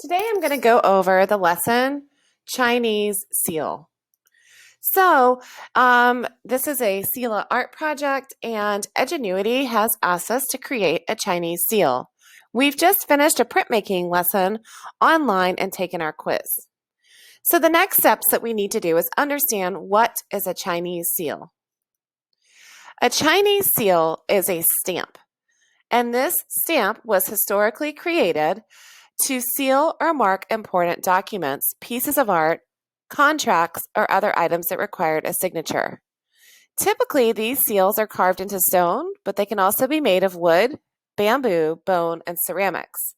Today I'm going to go over the lesson Chinese Seal. This is a Sila art project, and Edgenuity has asked us to create a Chinese seal. We've just finished a printmaking lesson online and taken our quiz. So the next steps that we need to do is understand what is a Chinese seal. A Chinese seal is a stamp, and this stamp was historically created to seal or mark important documents, pieces of art, contracts, or other items that required a signature. Typically, these seals are carved into stone, but they can also be made of wood, bamboo, bone, and ceramics.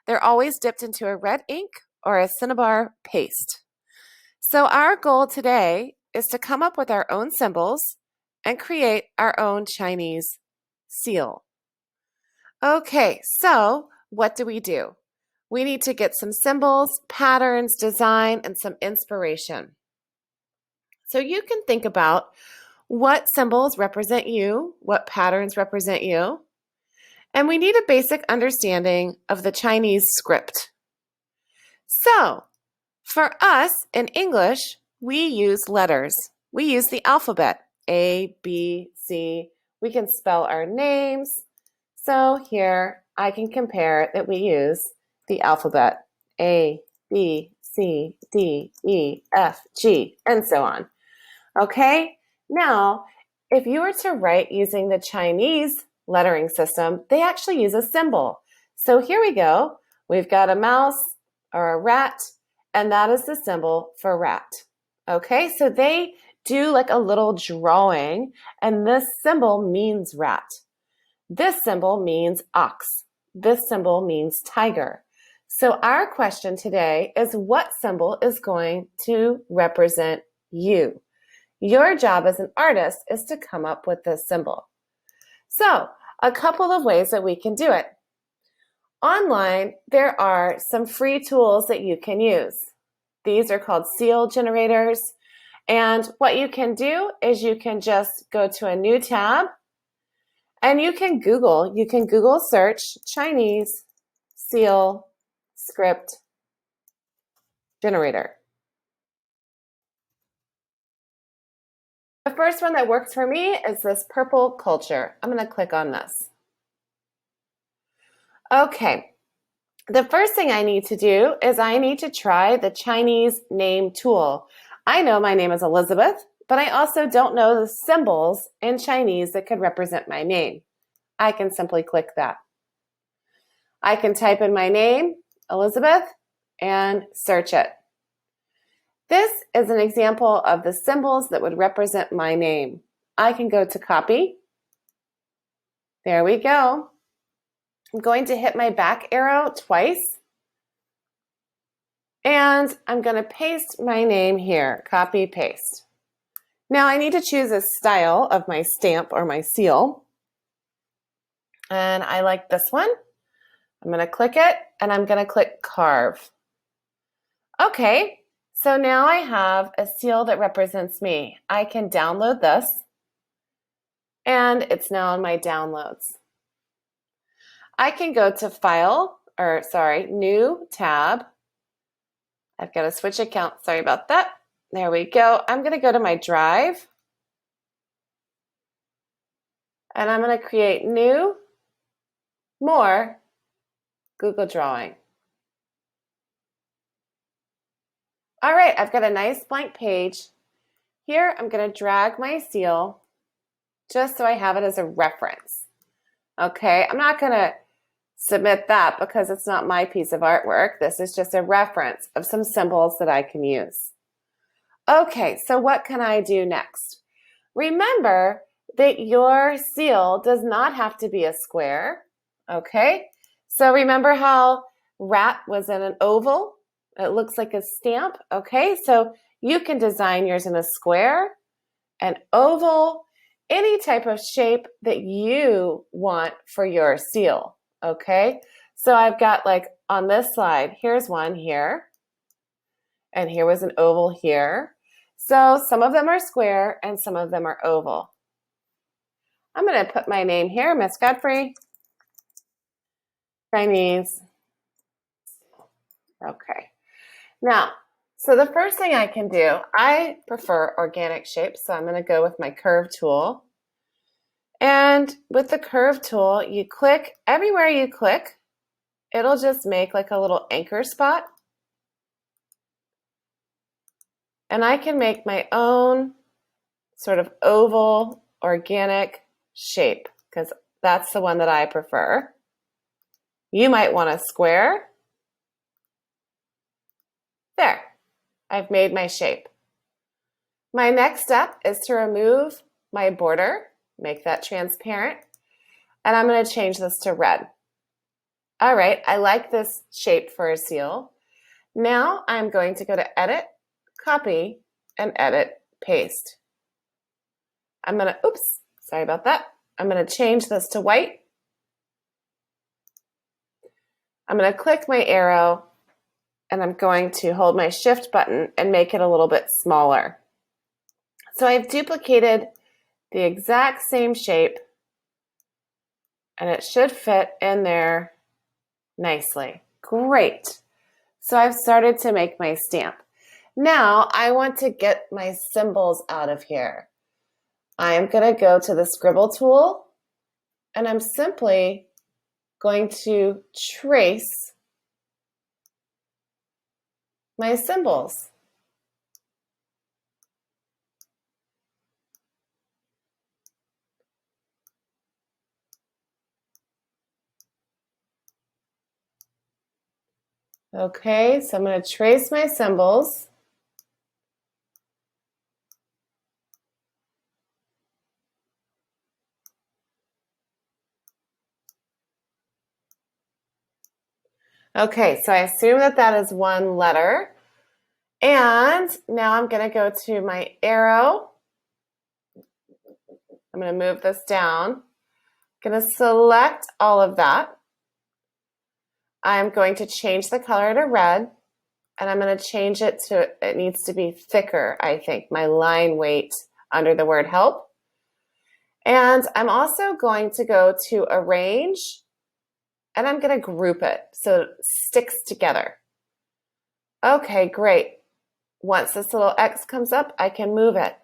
They're always dipped into a red ink or a cinnabar paste. So our goal today is to come up with our own symbols and create our own Chinese seal. Okay, so what do? We need to get some symbols, patterns, design, and some inspiration. So you can think about what symbols represent you, what patterns represent you, and we need a basic understanding of the Chinese script. So for us in English, we use letters. We use the alphabet, A, B, C. We can spell our names. So here I can compare that we use the alphabet, A, B, C, D, E, F, G, and so on. Okay, now if you were to write using the Chinese lettering system, they actually use a symbol. So here we go. We've got a mouse or a rat, and that is the symbol for rat. Okay, so they do like a little drawing, and this symbol means rat. This symbol means ox. This symbol means tiger. So our question today is, what symbol is going to represent you? Your job as an artist is to come up with this symbol. So a couple of ways that we can do it. Online, there are some free tools that you can use. These are called seal generators. And what you can do is you can just go to a new tab and you can Google search Chinese seal script generator. The first one that works for me is this purple culture. I'm going to click on this. Okay, the first thing I need to do is I need to try the Chinese name tool. I know my name is Elizabeth, but I also don't know the symbols in Chinese that could represent my name. I can simply click that. I can type in my name, Elizabeth, and search it. This is an example of the symbols that would represent my name. I can go to copy. There we go. I'm going to hit my back arrow twice. And I'm going to paste my name here, copy, paste. Now I need to choose a style of my stamp or my seal. And I like this one. I'm going to click it and I'm going to click carve. Okay, so now I have a seal that represents me. I can download this and it's now in my downloads. I can go to new tab. I've got to switch account. Sorry about that. There we go. I'm going to go to my drive and I'm going to create new, more, Google Drawing. All right, I've got a nice blank page. Here, I'm going to drag my seal just so I have it as a reference. Okay, I'm not going to submit that because it's not my piece of artwork. This is just a reference of some symbols that I can use. Okay, so what can I do next? Remember that your seal does not have to be a square. Okay, so remember how rat was in an oval? It looks like a stamp. Okay, so you can design yours in a square, an oval, any type of shape that you want for your seal. Okay, so I've got, like, on this slide, here's one here, and here was an oval here. So some of them are square and some of them are oval. I'm going to put my name here, Miss Godfrey, Chinese Okay. Now, so the first thing I can do, I prefer organic shapes, so I'm going to go with my curve tool. And with the curve tool, you click, everywhere you click, it'll just make like a little anchor spot. And I can make my own sort of oval organic shape because that's the one that I prefer. You might want a square. There, I've made my shape. My next step is to remove my border, make that transparent, and I'm going to change this to red. All right, I like this shape for a seal. Now I'm going to go to Edit, Copy, and Edit, Paste. I'm going to, oops, sorry about that. I'm going to change this to white. I'm going to click my arrow, and I'm going to hold my Shift button and make it a little bit smaller. So I've duplicated the exact same shape, and it should fit in there nicely. Great. So I've started to make my stamp. Now I want to get my symbols out of here. I am going to go to the scribble tool, and I'm simply going to trace my symbols. Okay, so I'm going to trace my symbols. Okay, so I assume that that is one letter. And now I'm going to go to my arrow. I'm going to move this down. I'm going to select all of that. I'm going to change the color to red, and I'm going to change it to, it needs to be thicker, I think, my line weight under the word help. And I'm also going to go to Arrange, and I'm going to group it so it sticks together. Okay, great. Once this little X comes up, I can move it.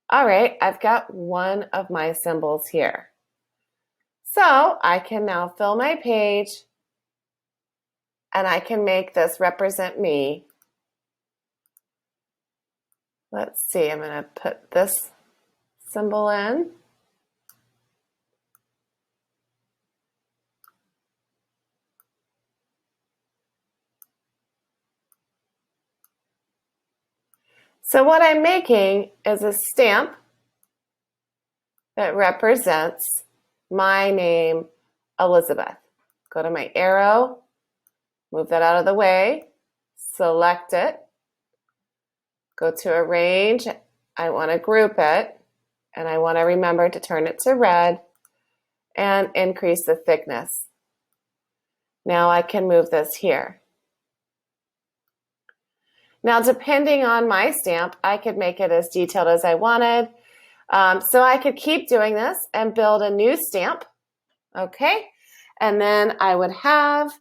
All right, I've got one of my symbols here. So I can now fill my page, and I can make this represent me. Let's see, I'm going to put this symbol in. So what I'm making is a stamp that represents my name, Elizabeth. Go to my arrow, move that out of the way, select it, go to Arrange. I want to group it, and I want to remember to turn it to red and increase the thickness. Now I can move this here. Now, depending on my stamp, I could make it as detailed as I wanted. So I could keep doing this and build a new stamp, okay? And then I would have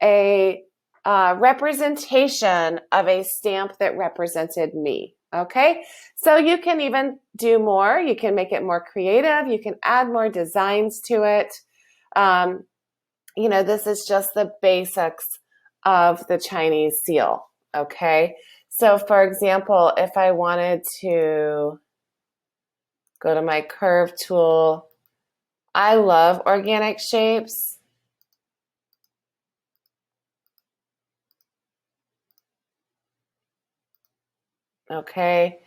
a representation of a stamp that represented me, okay? So you can even do more. You can make it more creative. You can add more designs to it. You know, this is just the basics of the Chinese seal, okay? So for example, if I wanted to go to my curve tool, I love organic shapes. Okay,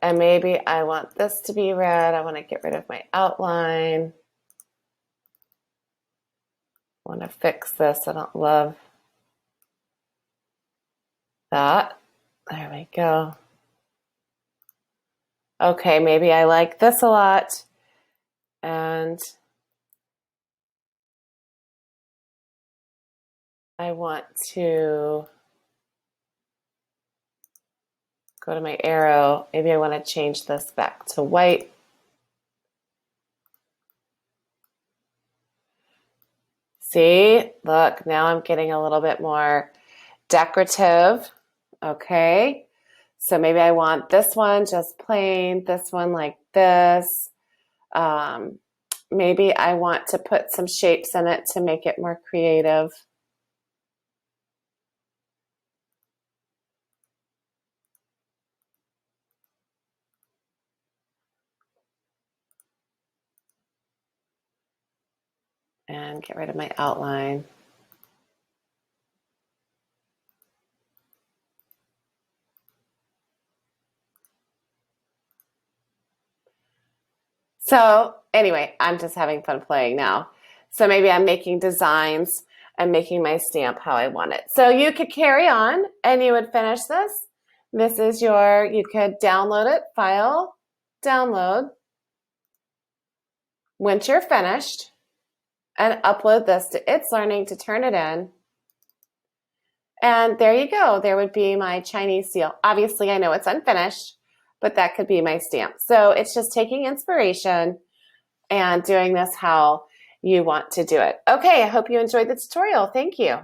and maybe I want this to be red. I want to get rid of my outline. I want to fix this. I don't love that. There we go. Okay, maybe I like this a lot. And I want to go to my arrow. Maybe I want to change this back to white. See, look, now I'm getting a little bit more decorative. Okay, so maybe I want this one just plain, this one like this. Um, Maybe I want to put some shapes in it to make it more creative. And get rid of my outline. So anyway, I'm just having fun playing now. So maybe I'm making designs and making my stamp how I want it. So you could carry on and you would finish this. This is you could download it, file, download. Once you're finished, and upload this to It's Learning to turn it in. And there you go. There would be my Chinese seal. Obviously, I know it's unfinished, but that could be my stamp. So it's just taking inspiration and doing this how you want to do it. Okay, I hope you enjoyed the tutorial. Thank you.